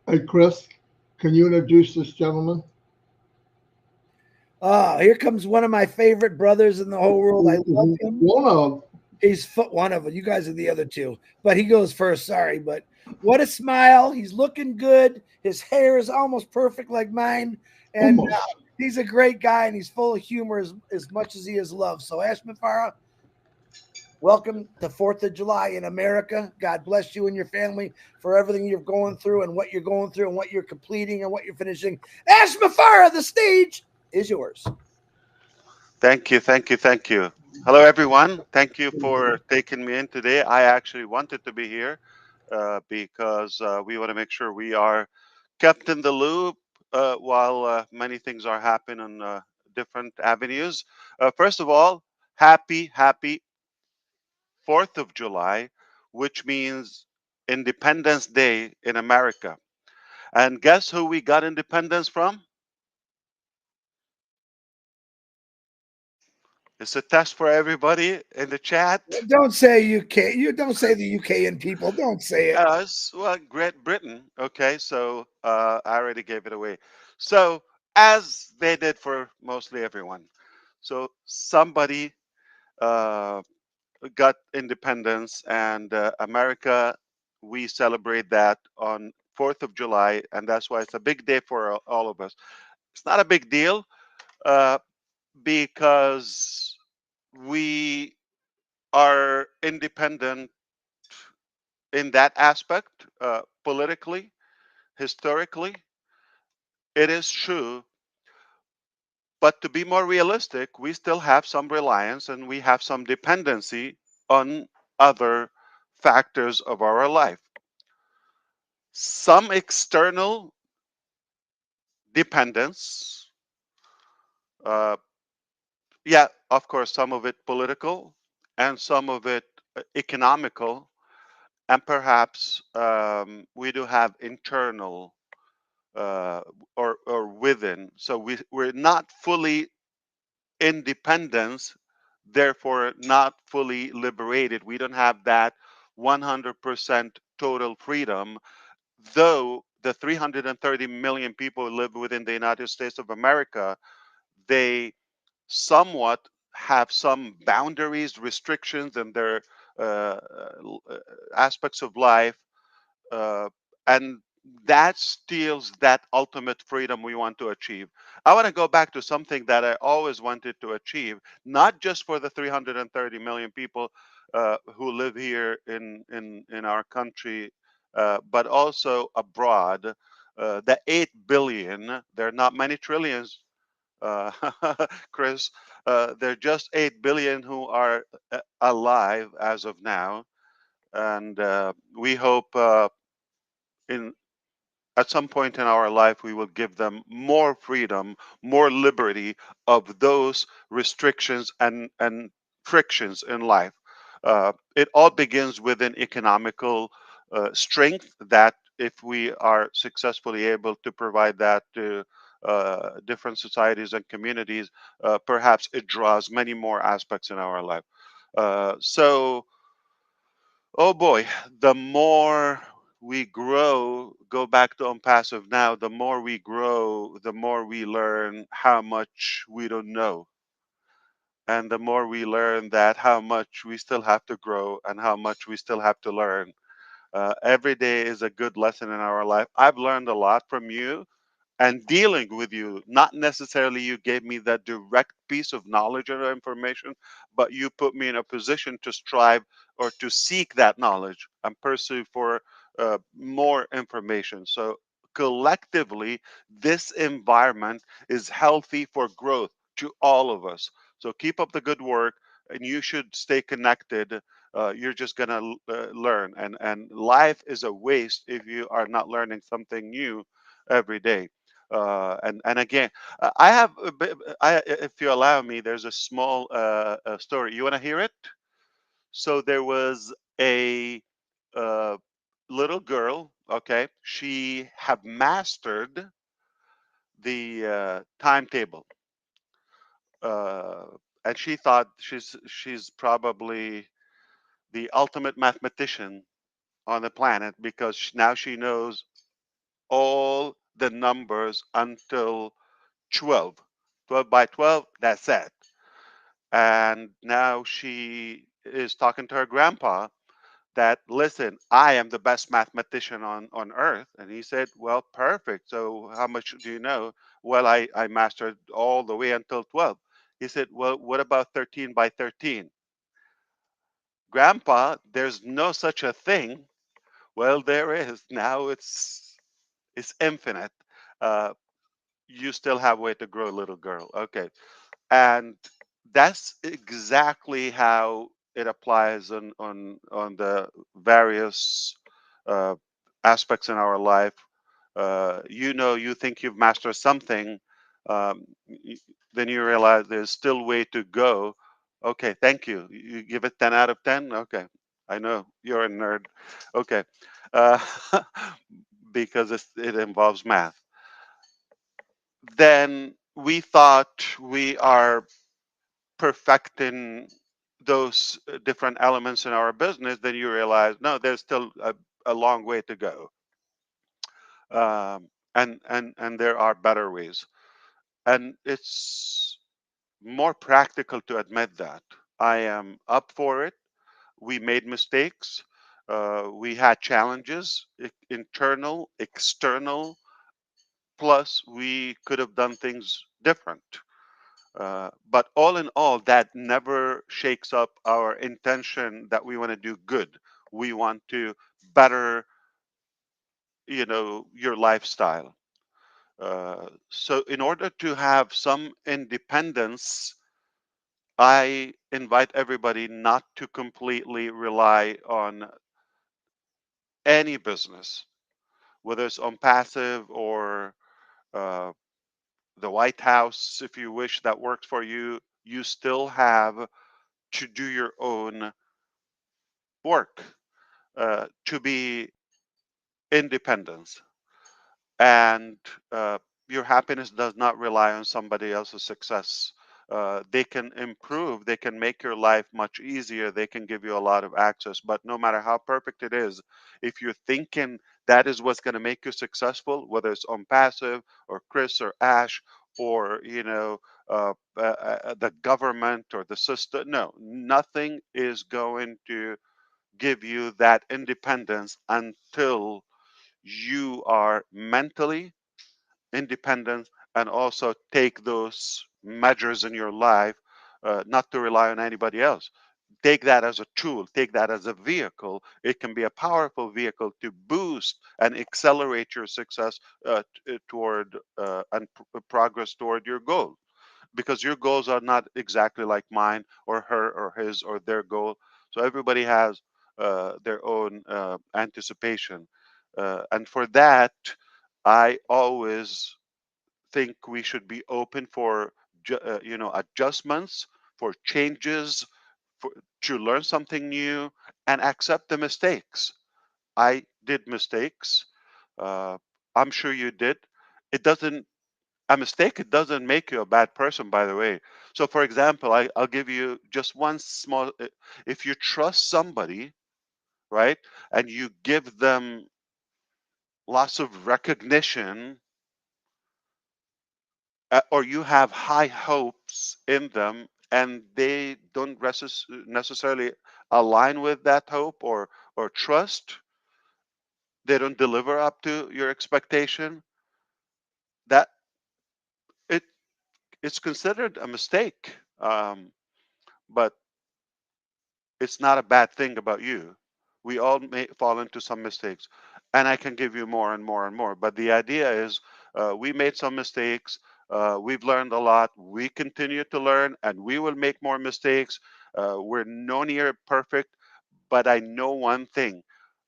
Hey, Chris, can you introduce this gentleman? Oh, here comes one of my favorite brothers in the whole world. I love him. One of He's foot one of them. You guys are the other two, but he goes first. Sorry, but what a smile! He's looking good. His hair is almost perfect like mine, and almost. he's a great guy, and he's full of humor as much as he is love. So, Ash Mufareh, welcome to 4th of July in America. God bless you and your family for everything you're going through and what you're going through and what you're completing and what you're finishing. Ash Mufareh, the stage is yours. Thank you, thank you, thank you. Hello, everyone. Thank you for taking me in today. I actually wanted to be here because we want to make sure we are kept in the loop while many things are happening on different avenues. First of all, happy 4th of July, which means Independence Day in America. And guess who we got independence from? It's a test for everybody in the chat. Don't say UK. You don't say the UKN people. Don't say it. Well, Great Britain. Okay, so I already gave it away. So, as they did for mostly everyone. So, somebody uh, got independence, and America, we celebrate that on 4th of July, and that's why it's a big day for all of us. It's not a big deal uh, because we are independent in that aspect, politically, historically. It is true, but to be more realistic, we still have some reliance and we have some dependency on other factors of our life. Some external dependence, uh, yeah, of course, some of it political and some of it economical, and perhaps we do have internal uh, or within. So we're not fully independence, therefore not fully liberated. We don't have that 100% total freedom, though the 330 million people who live within the United States of America, they somewhat have some boundaries, restrictions, and their uh, aspects of life, uh, and that steals that ultimate freedom we want to achieve. I want to go back to something that I always wanted to achieve, not just for the 330 million people who live here in our country, but also abroad. The 8 billion, there are not many trillions, uh, Chris. There are just 8 billion who are alive as of now. And we hope in at some point in our life we will give them more freedom, more liberty of those restrictions and frictions in life. It all begins with an economical strength that if we are successfully able to provide that to different societies and communities, perhaps it draws many more aspects in our life. So oh boy, the more we grow, go back to Onpassive now, the more we grow, the more we learn how much we don't know. And the more we learn that how much we still have to grow and how much we still have to learn. Every day is a good lesson in our life. I've learned a lot from you and dealing with you. Not necessarily you gave me that direct piece of knowledge or information, but you put me in a position to strive or to seek that knowledge and pursue for more information. So collectively, this environment is healthy for growth to all of us. So keep up the good work, and you should stay connected. You're just gonna learn, and life is a waste if you are not learning something new every day. And again, I have if you allow me, there's a small story. You want to hear it? So there was a uh, little girl. Okay, she had mastered the timetable, uh, and she thought she's probably the ultimate mathematician on the planet because now she knows all the numbers until 12. 12 by 12, that's it. And now she is talking to her grandpa that, listen, I am the best mathematician on earth. And he said, well, perfect. So how much do you know? Well, I mastered all the way until 12. He said, well, what about 13 by 13? Grandpa, there's no such a thing. Well, there is. Now it's infinite. Uh, you still have way to grow, little girl. Okay. And that's exactly how it applies on the various uh, aspects in our life. You think you've mastered something, um, then you realize there's still way to go. Okay, thank you. You give it 10 out of 10. Okay, I know you're a nerd. Okay, uh, because it involves math. Then we thought we are perfecting those different elements in our business. Then you realize, no, there's still a long way to go. And there are better ways, and it's more practical to admit that. I am up for it. We made mistakes. We had challenges, internal, external. Plus, we could have done things different. But all in all, that never shakes up our intention that we want to do good. We want to better, your lifestyle. So, in order to have some independence, I invite everybody not to completely rely on any business, whether it's on passive or uh, the White House, if you wish, that works for you. You still have to do your own work to be independent. And your happiness does not rely on somebody else's success. They can improve, they can make your life much easier, they can give you a lot of access, but no matter how perfect it is, if you're thinking that is what's going to make you successful, whether it's on passive or Chris or Ash or the government or the system, no, nothing is going to give you that independence until you are mentally independent and also take those measures in your life, not to rely on anybody else. Take that as a tool, take that as a vehicle. It can be a powerful vehicle to boost and accelerate your success toward and progress toward your goal, because your goals are not exactly like mine or her or his or their goal. So everybody has their own anticipation. And for that, I always think we should be open for adjustments, for changes, for, to learn something new and accept the mistakes. I did mistakes. Uh, I'm sure you did. It doesn't A mistake, it doesn't make you a bad person, by the way. So for example, I'll give you just one small, if you trust somebody, right, and you give them lots of recognition, or you have high hopes in them and they don't necessarily align with that hope or trust, they don't deliver up to your expectation, that it it's considered a mistake. But it's not a bad thing about you. We all may fall into some mistakes, and I can give you more and more and more. But the idea is, we made some mistakes. We've learned a lot. We continue to learn, and we will make more mistakes. We're no near perfect, but I know one thing: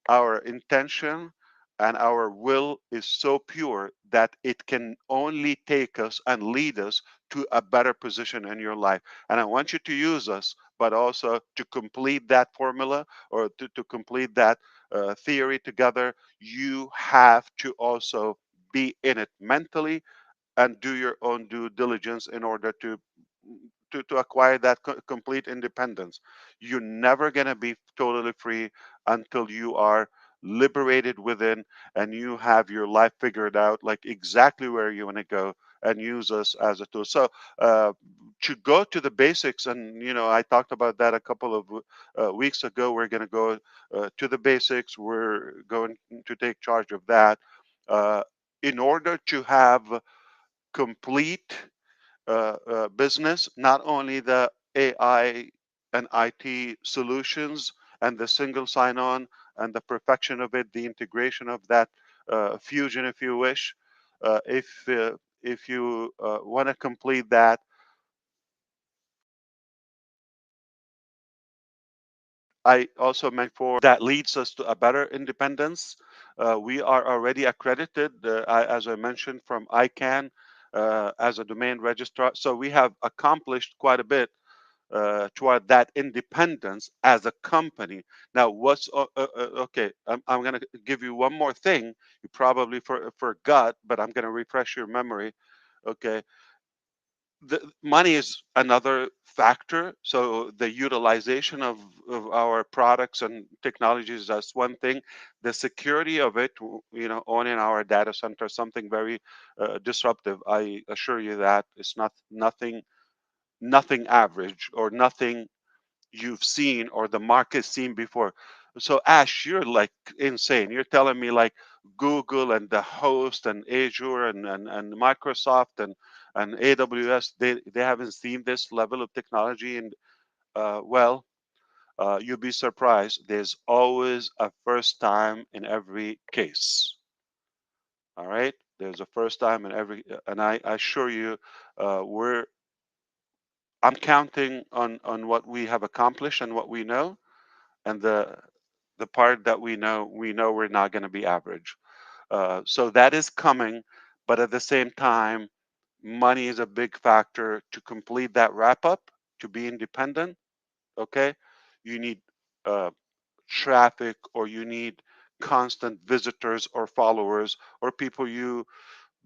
our intention and our will is so pure that it can only take us and lead us to a better position in your life. And I want you to use us, but also to complete that formula, or to complete that theory together. You have to also be in it mentally and do your own due diligence in order to acquire that complete independence. You're never going to be totally free until you are liberated within, and you have your life figured out, like exactly where you want to go, and use us as a tool. So to go to the basics, and I talked about that a couple of weeks ago. We're going to go to the basics. We're going to take charge of that in order to have complete business, not only the AI and IT solutions and the single sign-on and the perfection of it, the integration of that fusion, if you wish. If you want to complete that, I also meant for that leads us to a better independence. We are already accredited, as I mentioned, from ICANN as a domain registrar. So we have accomplished quite a bit toward that independence as a company. Now, what's okay? I'm going to give you one more thing. You probably forgot, but I'm going to refresh your memory. Okay, the money is another factor. So the utilization of our products and technologies, that's one thing. The security of it, owning our data center, something very disruptive. I assure you that it's nothing average or nothing you've seen or the market's seen before. So Ash, you're like insane. You're telling me like Google and the host and Azure and Microsoft and AWS, they haven't seen this level of technology. And well, you'll be surprised. There's always a first time in every case. All right. There's a first time in every, and I assure you, I'm counting on what we have accomplished and what we know, and the part that we know we're not going to be average. So that is coming, but at the same time, money is a big factor to complete that wrap up, to be independent. Okay, you need uh, traffic, or you need constant visitors or followers or people you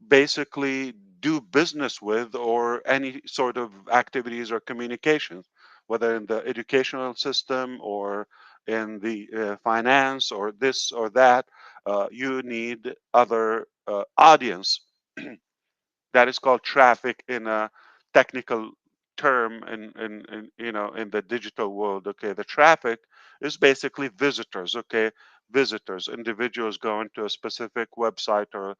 basically do business with, or any sort of activities or communications, whether in the educational system or in the finance or this or that. You need other audience. That is called traffic in a technical term in the digital world. Okay, the traffic is basically visitors. Okay, visitors, individuals going to a specific website or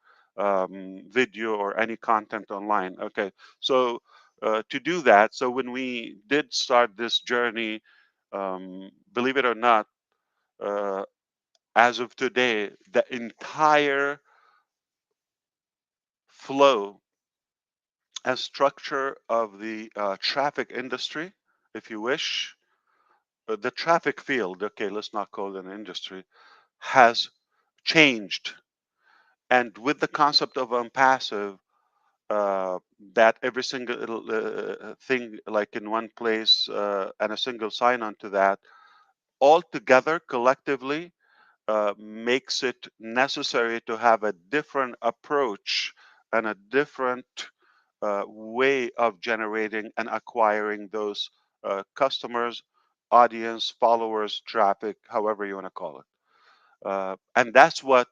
video or any content online. Okay, so to do that, so when we did start this journey, believe it or not, uh, as of today, the entire flow and structure of the traffic industry, if you wish, the traffic field, okay, let's not call it an industry, has changed. And with the concept of Onpassive, that every single thing like in one place and a single sign on to that, all together collectively makes it necessary to have a different approach and a different way of generating and acquiring those customers, audience, followers, traffic, however you want to call it. And that's what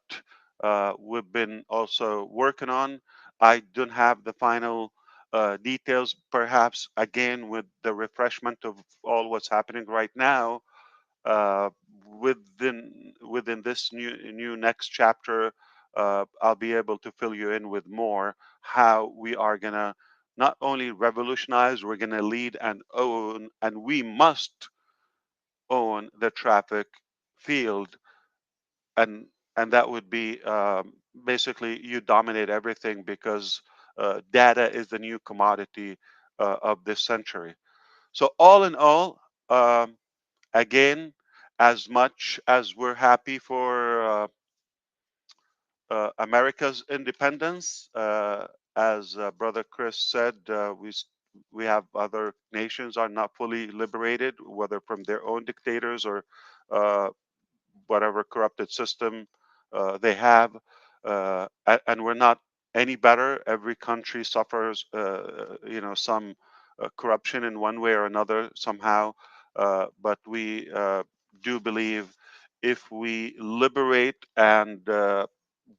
we've been also working on. I don't have the final details, perhaps again with the refreshment of all what's happening right now. uh, within this new next chapter, I'll be able to fill you in with more how we are gonna not only revolutionize, we're gonna lead and own, and we must own the traffic field, and that would be basically you dominate everything, because data is the new commodity of this century. So all in all, again, as much as we're happy for America's independence, as Brother Chris said, we have other nations are not fully liberated, whether from their own dictators or uh, whatever corrupted system they have, and we're not any better. Every country suffers, some corruption in one way or another somehow, but we do believe if we liberate and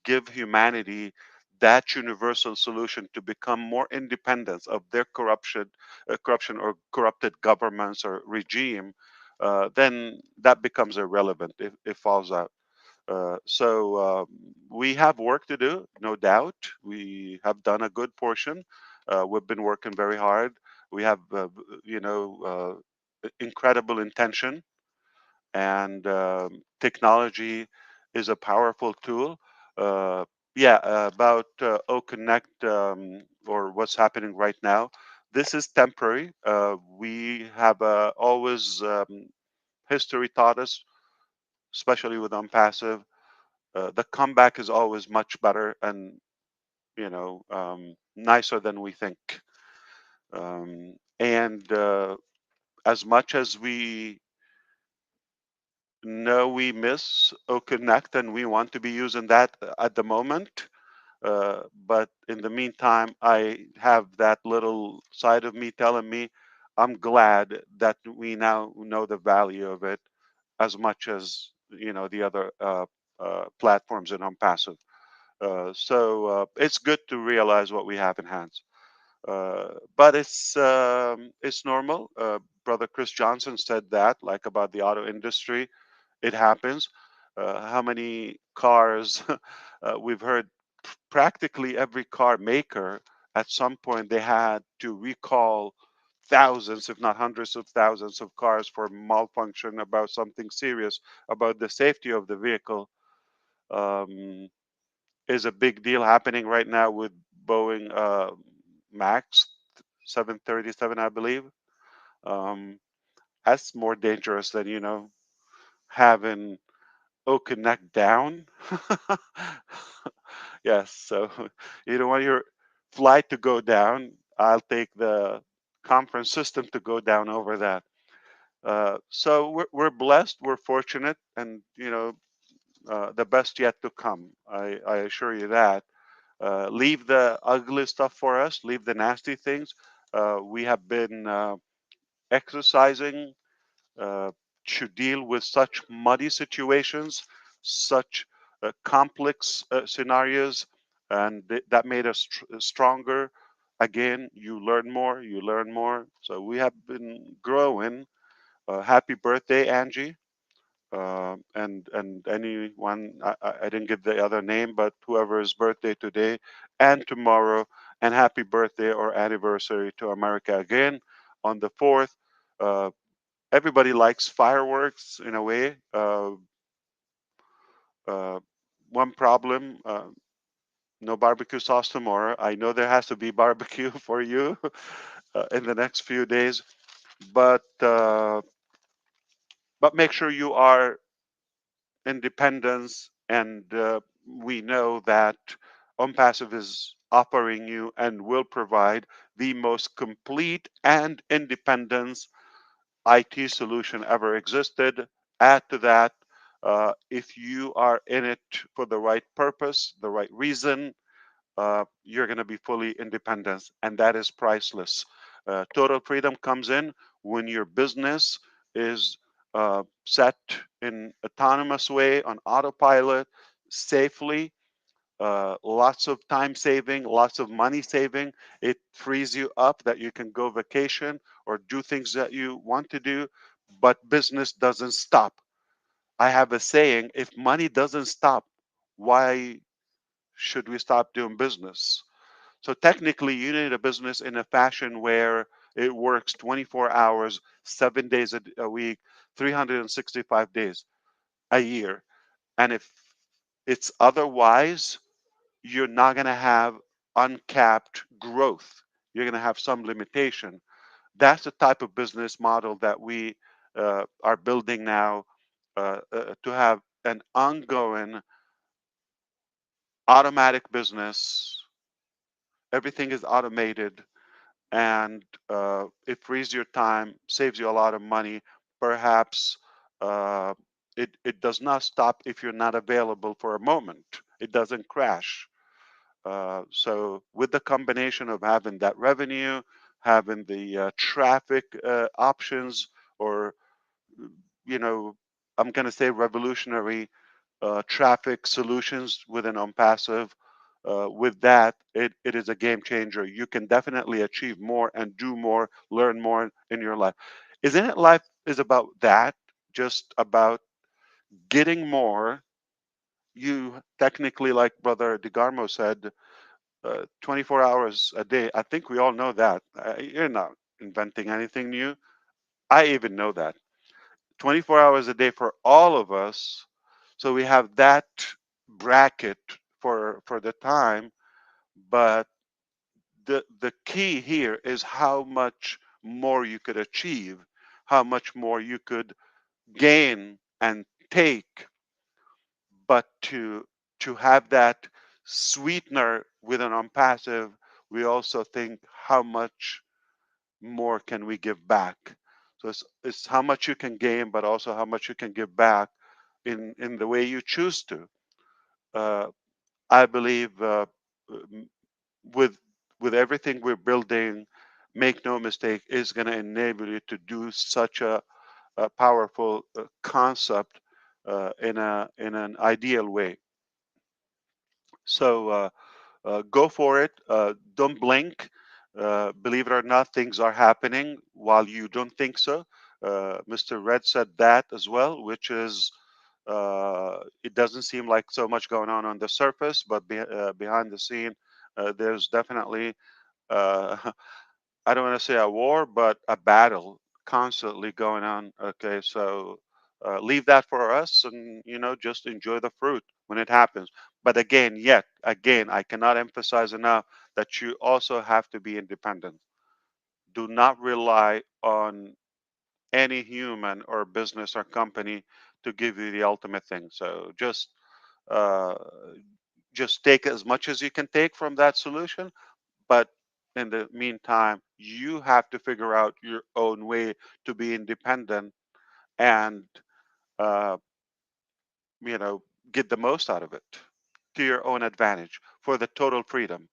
give humanity that universal solution to become more independent of their corruption or corrupted governments or regime, then that becomes irrelevant. It falls out. We have work to do, no doubt. We have done a good portion. We've been working very hard. We have, incredible intention, and technology is a powerful tool. Uh, about OConnect, or what's happening right now. This is temporary. We have always history taught us, especially with Onpassive, the comeback is always much better and nicer than we think. And as much as we know we miss OConnect and we want to be using that at the moment, but in the meantime, I have that little side of me telling me I'm glad that we now know the value of it as much as the other platforms in Onpassive. It's good to realize what we have in hands. But it's normal. Brother Chris Johnson said that, like about the auto industry, it happens. How many cars we've heard? Practically every car maker at some point they had to recall thousands, if not hundreds of thousands, of cars for malfunction about something serious about the safety of the vehicle. Um, is a big deal happening right now with Boeing Max 737, I believe. Um, that's more dangerous than having OConnect down. Yes, so you don't want your flight to go down. I'll take the conference system to go down over that. So we're blessed, we're fortunate, and the best yet to come. I assure you that. Leave the ugly stuff for us, leave the nasty things. We have been exercising uh, to deal with such muddy situations, such complex scenarios, and that made us stronger. Again, you learn more, you learn more. So we have been growing. Happy birthday, Angie. And anyone, I didn't give the other name, but whoever's birthday today and tomorrow, and happy birthday or anniversary to America again on the 4th. Uh, Everybody likes fireworks in a way. Uh, One problem, no barbecue sauce tomorrow. I know there has to be barbecue for you in the next few days, but make sure you are independence, and we know that Onpassive is offering you and will provide the most complete and independence IT solution ever existed. Add to that, if you are in it for the right purpose, the right reason, you're going to be fully independent, and that is priceless. Total freedom comes in when your business is set in autonomous way on autopilot, safely. Lots of time saving, lots of money saving. It frees you up that you can go vacation or do things that you want to do, but business doesn't stop. I have a saying: if money doesn't stop, why should we stop doing business? So technically, you need a business in a fashion where it works 24 hours, 7 days a week, 365 days a year. And if it's otherwise, you're not going to have uncapped growth. You're going to have some limitation. That's the type of business model that we are building now, to have an ongoing automatic business. Everything is automated, and it frees your time, saves you a lot of money. Perhaps uh, it does not stop if you're not available for a moment. It doesn't crash. So with the combination of having that revenue, having the traffic options, or you know I'm going to say revolutionary traffic solutions within Onpassive. With that, it is a game changer. You can definitely achieve more and do more, learn more in your life. Isn't it life is about that? Just about getting more. You technically, like Brother DeGarmo said, 24 hours a day. I think we all know that. You're not inventing anything new. I even know that. 24 hours a day for all of us. So we have that bracket for the time, but the key here is how much more you could achieve, how much more you could gain and take, but to have that sweetener with an unpassive, we also think how much more can we give back. So it's how much you can gain, but also how much you can give back in the way you choose to. Uh, I believe m- with with everything we're building, make no mistake, is going to enable you to do such a powerful concept in an ideal way. So go for it. Don't blink. Believe it or not, things are happening while you don't think so. Mr. Red said that as well, which is it doesn't seem like so much going on the surface, but behind the scene, there's definitely I don't want to say a war, but a battle constantly going on. Okay, so leave that for us, and just enjoy the fruit when it happens. But again, yet again, I cannot emphasize enough that you also have to be independent. Do not rely on any human or business or company to give you the ultimate thing. So uh, just take as much as you can take from that solution, but in the meantime, you have to figure out your own way to be independent and, uh, you know, get the most out of it to your own advantage for the total freedom.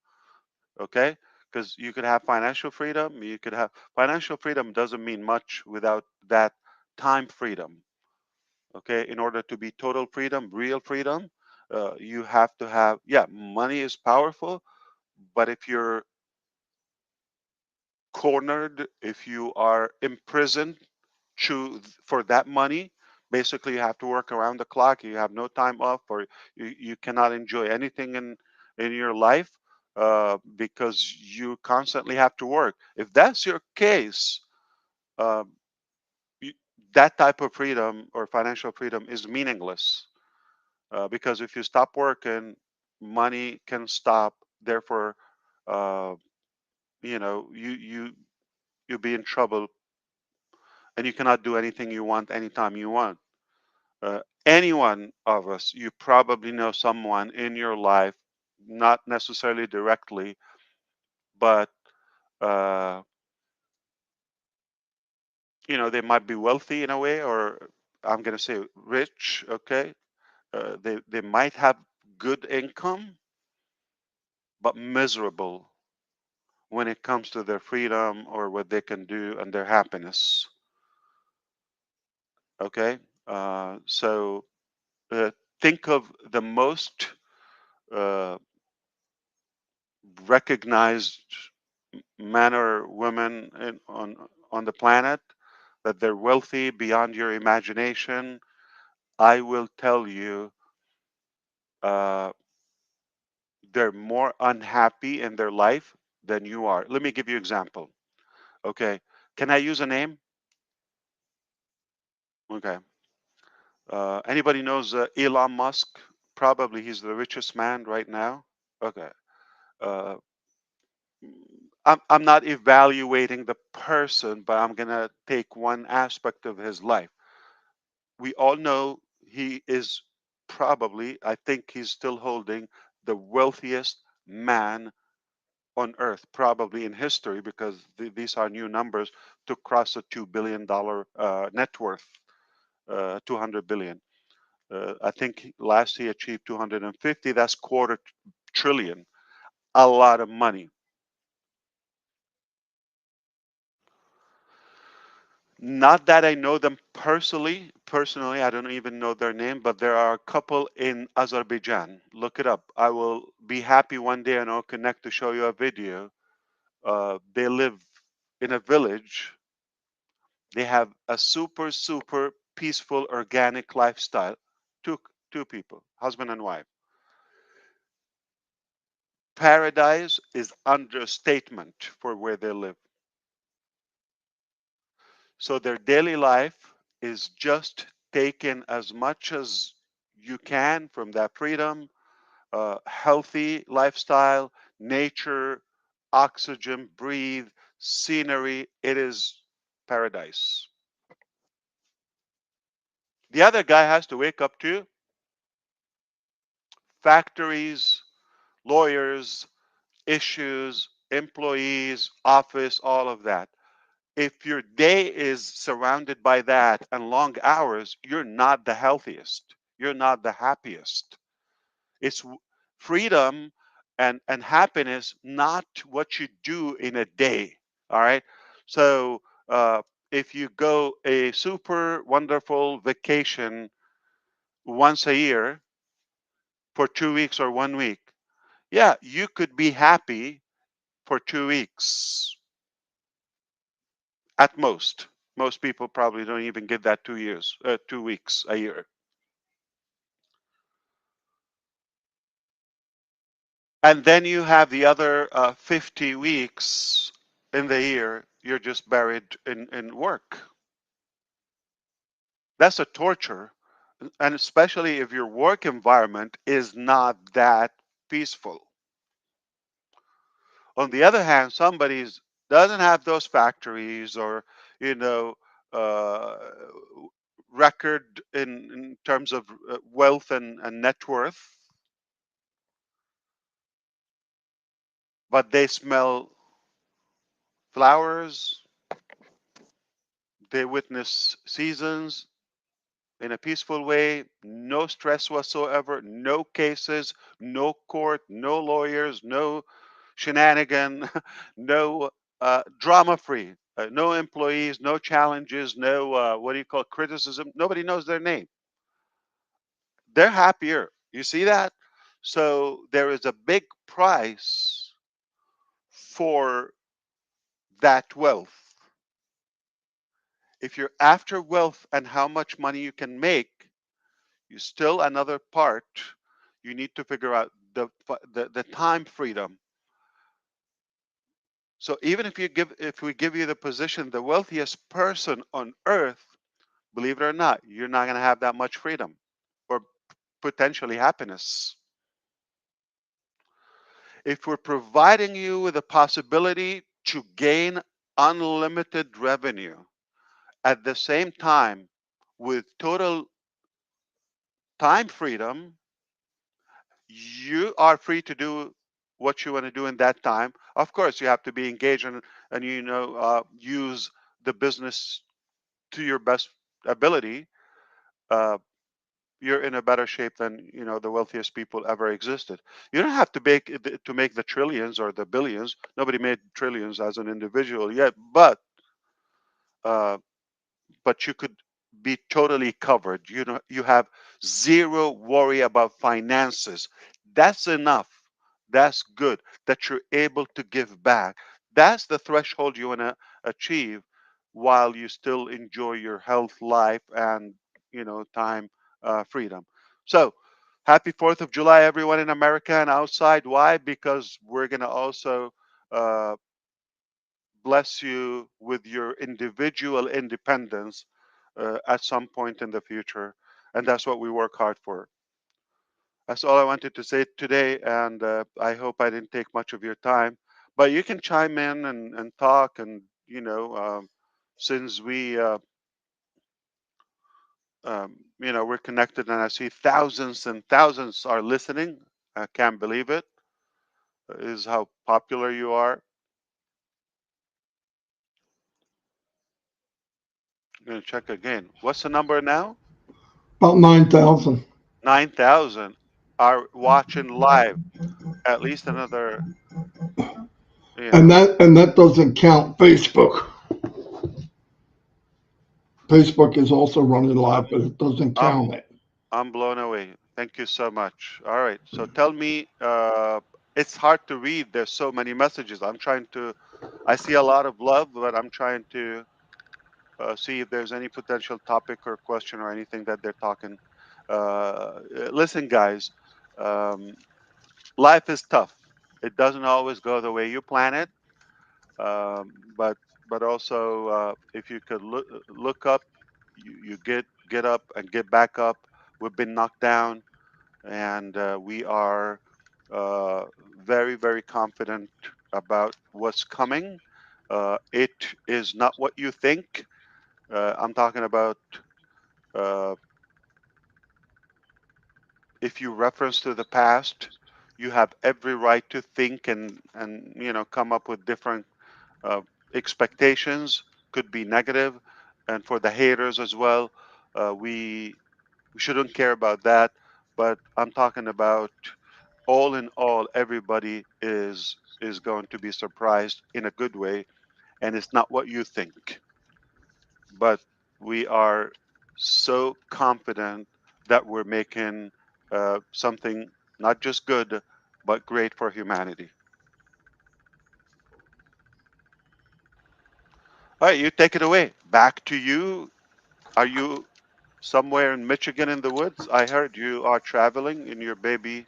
Okay? Because you could have financial freedom. You could have financial freedom doesn't mean much without that time freedom. Okay? In order to be total freedom, real freedom, you have to have, yeah, money is powerful, but if you're cornered, if you are imprisoned for that money, basically you have to work around the clock. You have no time off, or you cannot enjoy anything in your life because you constantly have to work. If that's your case, uh, you, that type of freedom or financial freedom is meaningless because if you stop working, money can stop. Therefore, uh, you'll be in trouble and you cannot do anything you want anytime you want. Any one of us, you probably know someone in your life, not necessarily directly, but uh, they might be wealthy in a way, or I'm going to say rich. Okay, they might have good income, but miserable when it comes to their freedom or what they can do and their happiness. Okay, so uh, think of the most uh, recognized men or women on the planet, that they're wealthy beyond your imagination. I will tell you, uh, they're more unhappy in their life than you are. Let me give you an example. Okay, can I use a name? Okay. Anybody knows Elon Musk? Probably he's the richest man right now. Okay. Uh, I'm not evaluating the person, but I'm gonna take one aspect of his life. We all know he is probably, I think he's still holding the wealthiest man on earth, probably in history, because these are new numbers to cross a $2 billion net worth, 200 billion. I think last he achieved 250. That's quarter trillion, a lot of money. Not that I know them personally. Personally, I don't even know their name, but there are a couple in Azerbaijan. Look it up. I will be happy one day and I'll connect to show you a video. They live in a village. They have a super, super peaceful, organic lifestyle. Two people, husband and wife. Paradise is understatement for where they live. So their daily life is just taken as much as you can from that freedom, healthy lifestyle, nature, oxygen, breathe, scenery. It is paradise. The other guy has to wake up to factories, lawyers, issues, employees, office, all of that. If your day is surrounded by that and long hours, you're not the healthiest. You're not the happiest. It's freedom and happiness, not what you do in a day. All right. So if you go a super wonderful vacation once a year for 2 weeks or 1 week, yeah, you could be happy for 2 weeks at most. Most people probably don't even get that 2 years, 2 weeks a year. And then you have the other 50 weeks in the year, you're just buried in work. That's a torture. And especially if your work environment is not that peaceful. On the other hand, somebody doesn't have those factories or, you know, uh, record in terms of wealth and net worth, but they smell flowers, they witness seasons in a peaceful way, no stress whatsoever, no cases, no court, no lawyers, no shenanigan, no drama free, no employees, no challenges, no what do you call criticism. Nobody knows their name. They're happier. You see that? So there is a big price for that wealth. If you're after wealth and how much money you can make, you still another part. You need to figure out the time freedom. So even if we give you the position, the wealthiest person on earth, believe it or not, you're not going to have that much freedom or potentially happiness. If we're providing you with a possibility to gain unlimited revenue at the same time with total time freedom, you are free to do what you want to do in that time. Of course, you have to be engaged and use the business to your best ability. Uh, you're in a better shape than the wealthiest people ever existed. You don't have to make the trillions or the billions. Nobody made trillions as an individual yet, uh, but you could be totally covered. You have zero worry about finances. That's enough. That's good that you're able to give back. That's the threshold you want to achieve while you still enjoy your health, life, and time freedom. So happy 4th of July, everyone in America and outside. Why? Because we're going to also uh, bless you with your individual independence at some point in the future. And that's what we work hard for. That's all I wanted to say today. And I hope I didn't take much of your time. But you can chime in and talk. And, since we're connected and I see thousands and thousands are listening, I can't believe it, is how popular you are. I'm going to check again. What's the number now? About 9,000. 9,000 are watching live. At least another, And that doesn't count Facebook. Facebook is also running live, but it doesn't I'm count it. I'm blown away. Thank you so much. All right. So tell me, it's hard to read. There's so many messages. I see a lot of love, but I'm trying to see if there's any potential topic or question or anything that they're talking. Listen, guys, um, life is tough. It doesn't always go the way you plan it. Um, but but also, if you could look up, you get up and get back up. We've been knocked down, and we are uh, very, very confident about what's coming. It is not what you think. I'm talking about uh, if you reference to the past, you have every right to think and come up with different uh, expectations. Could be negative, and for the haters as well. We shouldn't care about that. But I'm talking about all in all, everybody is going to be surprised in a good way, and it's not what you think. But we are so confident that we're making something not just good, but great for humanity. All right, you take it away. Back to you. Are you somewhere in Michigan in the woods? I heard you are traveling in your baby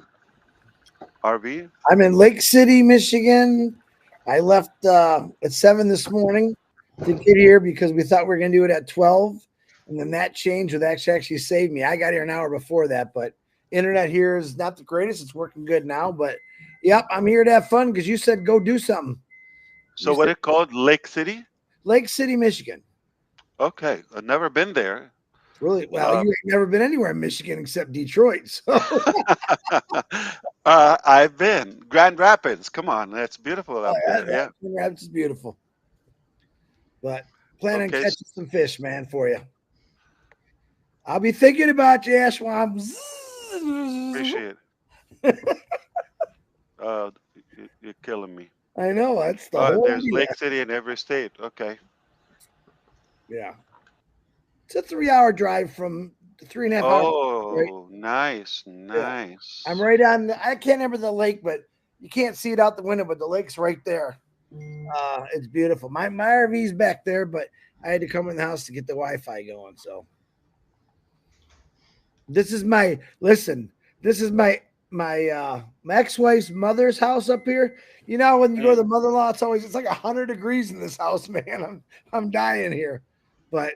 RV. I'm in Lake City, Michigan. I left at 7 this morning to get here because we thought we were going to do it at 12. And then that changed, which actually saved me. I got here an hour before that, but internet here is not the greatest. It's working good now. But yep, I'm here to have fun because you said go do something. So what it called? Lake City? Lake City, Michigan. Okay, I've never been there. Really? Well, you ain't never been anywhere in Michigan except Detroit. So I've been Grand Rapids. Come on, that's beautiful up there. Yeah. Grand Rapids is beautiful. But plan on Okay. catching some fish, man, for you. I'll be thinking about you, Ash, while I'm Appreciate it. You're killing me. I know that's the whole There's idea. Lake City in every state. Okay. Yeah. It's a 3-hour drive from 3.5 hours. Right? Oh, nice. I'm right on I can't remember the lake, but you can't see it out the window, but the lake's right there. It's beautiful. My RV's back there, but I had to come in the house to get the Wi-Fi going. So this is my my ex-wife's mother's house up here. You know, when you go to the mother-in-law, it's like 100 degrees in this house, man. I'm dying here, but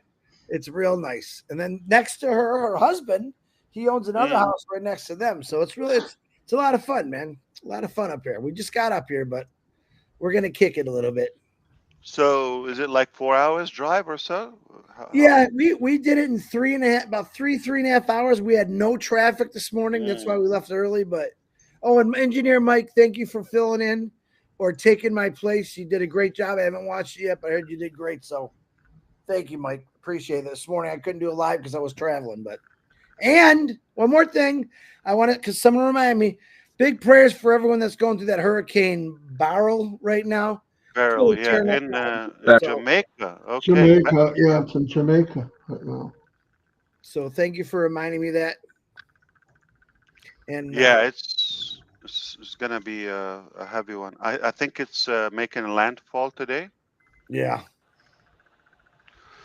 it's real nice. And then next to her husband, he owns another house right next to them. So it's a lot of fun, man. A lot of fun up here. We just got up here, but we're gonna kick it a little bit. So is it like 4 hours drive or so? Yeah, we did it in 3.5 hours. We had no traffic this morning. That's why we left early. But and engineer Mike, thank you for filling in or taking my place. You did a great job. I haven't watched it yet, but I heard you did great. So thank you, Mike. Appreciate it. This morning I couldn't do it live because I was traveling. And one more thing, I want to because someone remind me. Big prayers for everyone that's going through that Hurricane Beryl right now. Beryl, yeah, in Jamaica. Okay. Jamaica, yeah, it's in Jamaica right now. So thank you for reminding me that. And yeah, it's gonna be a heavy one. I think it's making landfall today. Yeah.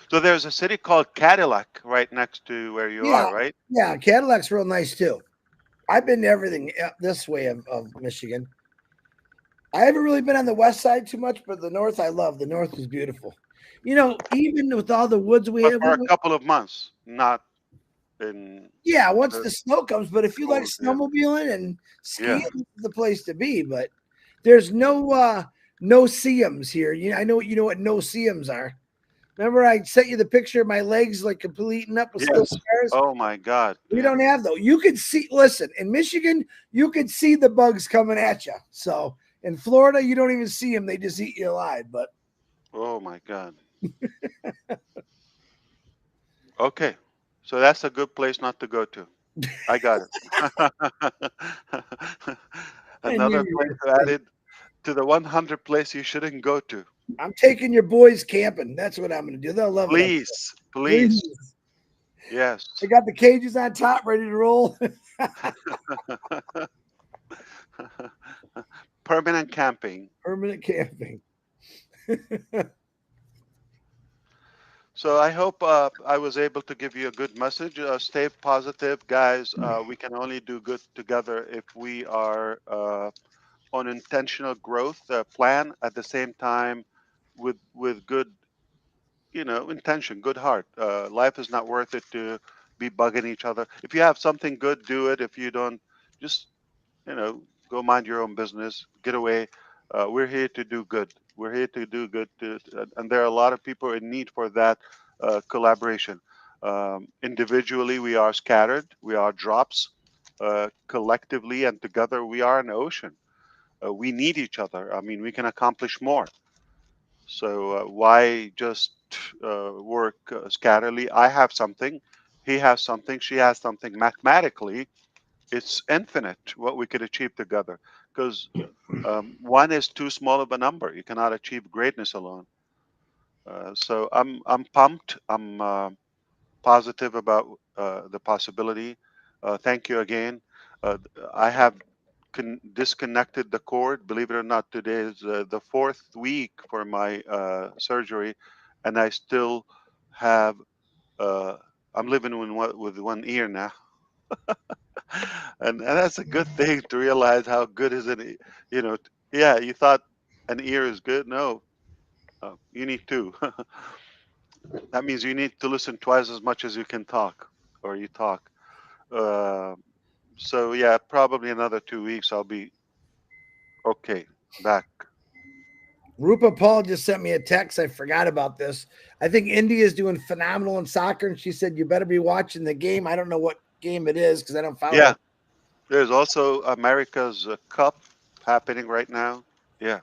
So there's a city called Cadillac right next to where you are, right? Yeah, Cadillac's real nice too. I've been to everything this way of Michigan. I haven't really been on the west side too much, but the north I love. The north is beautiful. You know, even with all the woods we have. For a couple of months, not in. Yeah, once the snow comes. But if you like snowmobiling and skiing, this is the place to be. But there's no no-see-ums here. I know what no-see-ums are. Remember, I sent you the picture of my legs like completely eaten up with still scars? Oh my God. We don't have those. You could see, listen, in Michigan, you could see the bugs coming at you. So in Florida, you don't even see them. They just eat you alive. But oh my God. Okay. So that's a good place not to go to. I got it. Another place added to the 100 place you shouldn't go to. I'm taking your boys camping. That's what I'm going to do. They'll love it. Please, please. Please. Yes. I got the cages on top ready to roll. Permanent camping. Permanent camping. So I hope I was able to give you a good message. Stay positive, guys. We can only do good together if we are on intentional growth plan at the same time with good, intention, good heart. Life is not worth it to be bugging each other. If you have something good, do it. If you don't, just go mind your own business, get away. We're here to do good. We're here to do good, and there are a lot of people in need for that collaboration. Individually, we are scattered, we are drops. Collectively and together, we are an ocean. We need each other. I mean, we can accomplish more. So why just work scatterly? I have something, he has something, she has something. Mathematically, it's infinite what we could achieve together, because one is too small of a number. You cannot achieve greatness alone. So I'm pumped. I'm positive about the possibility. Thank you again. I have disconnected the cord. Believe it or not, today is the fourth week for my surgery, and I still have. Uh, I'm living with one ear now. And that's a good thing to realize how good is it. Yeah, you thought an ear is good. No, you need two. That means you need to listen twice as much as you can talk, or you talk. Uh, so yeah, probably another 2 weeks I'll be okay, back. Rupa Paul just sent me a text. I forgot about this. I think India is doing phenomenal in soccer, and she said you better be watching the game. I don't know what game it is because I don't follow Yeah, it. there's also America's Cup happening right now. Yeah,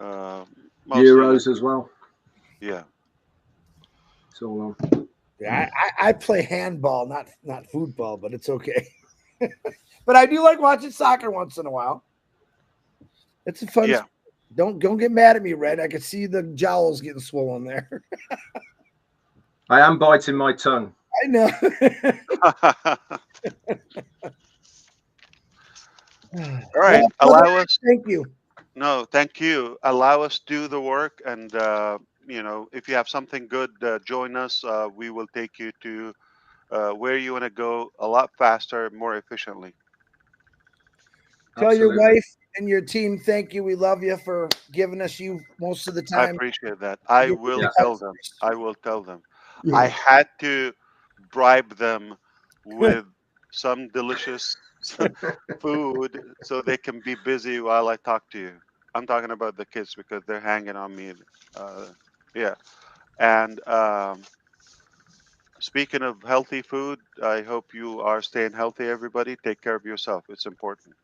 uh, mostly like, Euros as well. yeah. It's all on. Yeah, I play handball, not football, but it's okay. But I do like watching soccer once in a while. It's a fun. Yeah. Don't get mad at me, Red. I can see the jowls getting swollen there. I am biting my tongue. I know. All right, Well, allow us. thank you. No, thank you. Allow us do the work, and if you have something good, join us. We will take you to where you want to go a lot faster, more efficiently. Tell your Absolutely. wife and your team thank you. We love you for giving us you most of the I time. appreciate that. I will Yes. tell them. I will tell them. I Yeah. had to bribe them with some delicious food so they can be busy while I talk to you. I'm talking about the kids because they're hanging on me. Uh, yeah. And speaking of healthy food, I hope you are staying healthy, everybody. Take care of yourself. It's important.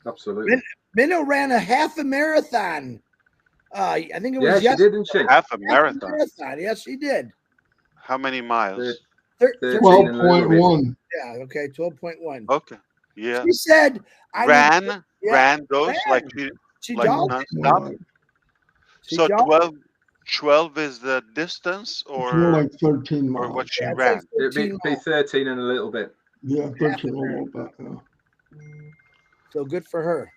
Absolutely. Minnow ran a half a marathon. I think it Yeah, was she yesterday. did, didn't she? Half a Half a marathon. marathon. Yes, she did. How many Thir- miles? 13 and a little bit. 12.1. Yeah, okay, 12.1. Okay. Yeah. She said, I need to, yeah, Ran those like ran. She like jogged. nonstop. She So jogged. 12 is the distance, It's more or like 13 what miles. she Yeah, it says ran. It'd 13 be miles. 13 and a little bit. Yeah, Half 13 a a little bit. Yeah. So good for her.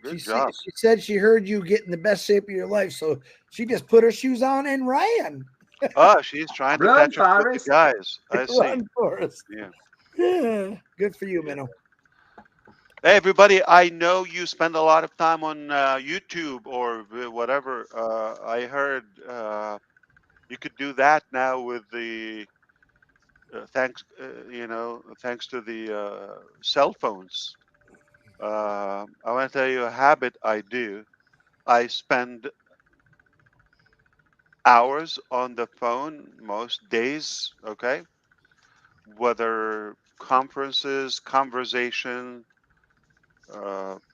Good job. She said she heard you get in the best shape of your life, so she just put her shoes on and ran. Oh, she's trying to Run, catch up with the Forrest. guys. I see. Run for us. Yeah. Yeah. Good for you, Yeah. Minnow. Hey, everybody, I know you spend a lot of time on YouTube or whatever. I heard you could do that now with the thanks to the cell phones. I want to tell you a habit I do. I spend hours on the phone most days, okay? Whether conferences, conversation,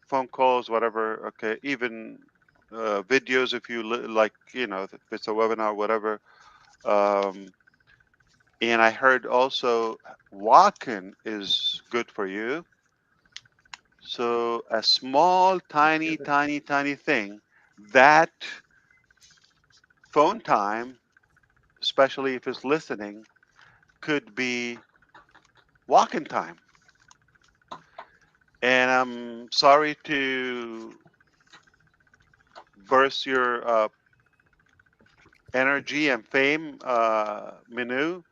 phone calls, whatever, okay? Even videos, if you like, if it's a webinar, whatever. Um, and I heard also walking is good for you. So a small, tiny, tiny, tiny thing that phone time, especially if it's listening, could be walking time. And I'm sorry to burst your energy and fame, Minu.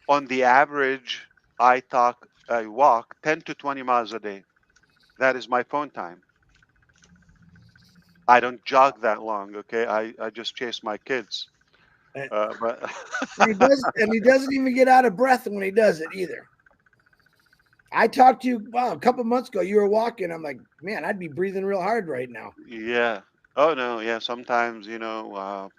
On the average, I walk 10 to 20 miles a day. That is my phone time. I don't jog that long, okay? I just chase my kids. But and he doesn't even get out of breath when he does it either. I talked to you a couple months ago. You were walking. I'm like, man, I'd be breathing real hard right now. yeah. Oh no, yeah. Sometimes, you know,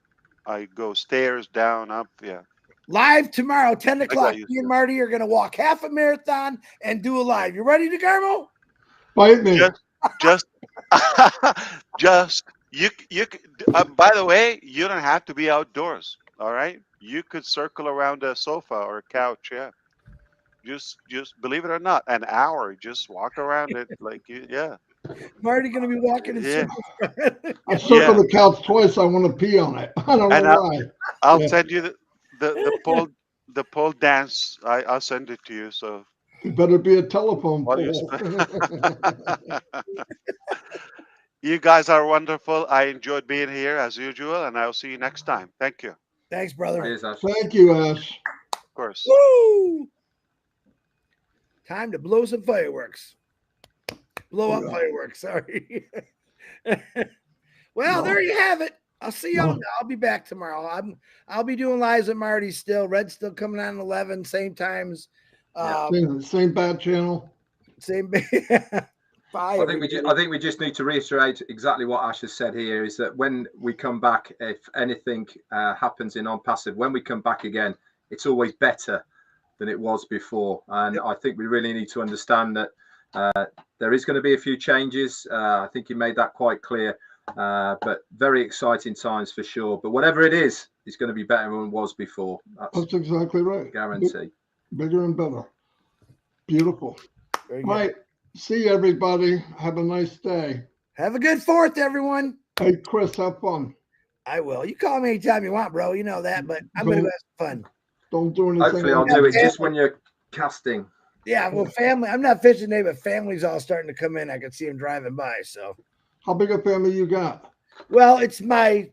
I go stairs, down, up. Yeah. Live tomorrow, 10 o'clock. used Me and to. Marty are going to walk half a marathon and do a live. You ready to Garmo? Bite me. Just, just you. By the way, you don't have to be outdoors. All right. You could circle around a sofa or a couch. Yeah. Just believe it or not, an hour. Just walk around it like yeah. Marty going to be walking in Yeah. circles. I circled the couch twice. I want to pee on it. I don't know why. I'll Yeah. send you the pole dance. I'll send it to you. So It better be a telephone while pole. you guys are wonderful. I enjoyed being here as usual, and I'll see you next time. Thank you. Thanks, brother. Cheers, Ash. Thank you, Ash. Of course. Woo! Time to blow some fireworks. Blow up fireworks. Sorry. Well, there you have it. I'll see y'all. I'll be back tomorrow. I'll be doing lives at Marty still. Red's still coming on 11, same times. Same bat channel. Same. I think we just need to reiterate exactly what Ash has said here, is that when we come back, if anything happens in Onpassive, when we come back again, it's always better than it was before. And I think we really need to understand that there is going to be a few changes. I think he made that quite clear, but very exciting times for sure. But whatever it is, it's going to be better than it was before. That's exactly right. Guarantee. Bigger and better. Beautiful. Very All good. right. See everybody. Have a nice day. Have a good 4th, everyone. Hey, Chris, have fun. I will. You call me anytime you want, bro. You know that, but I'm going to have fun. Don't do anything. Hopefully I'll do it just when you're casting. Yeah, well, family. I'm not fishing today, but family's all starting to come in. I can see them driving by. So, how big a family you got? Well, it's my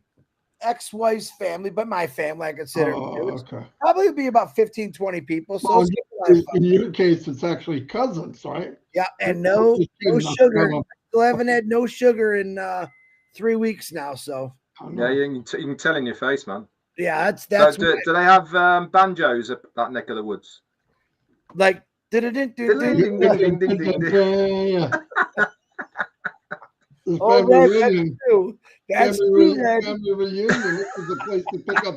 ex-wife's family, but my family, I consider. Okay. Probably be about 15, 20 people. So well, in your case, it's actually cousins, right? Yeah, and no sugar. Still haven't had no sugar in 3 weeks now. So yeah, you can tell in your face, man. Yeah, that's. So do they have banjos at that neck of the woods? Like Yeah. Oh, family reunion. that's true. That's family true. reunion. This is the place to pick up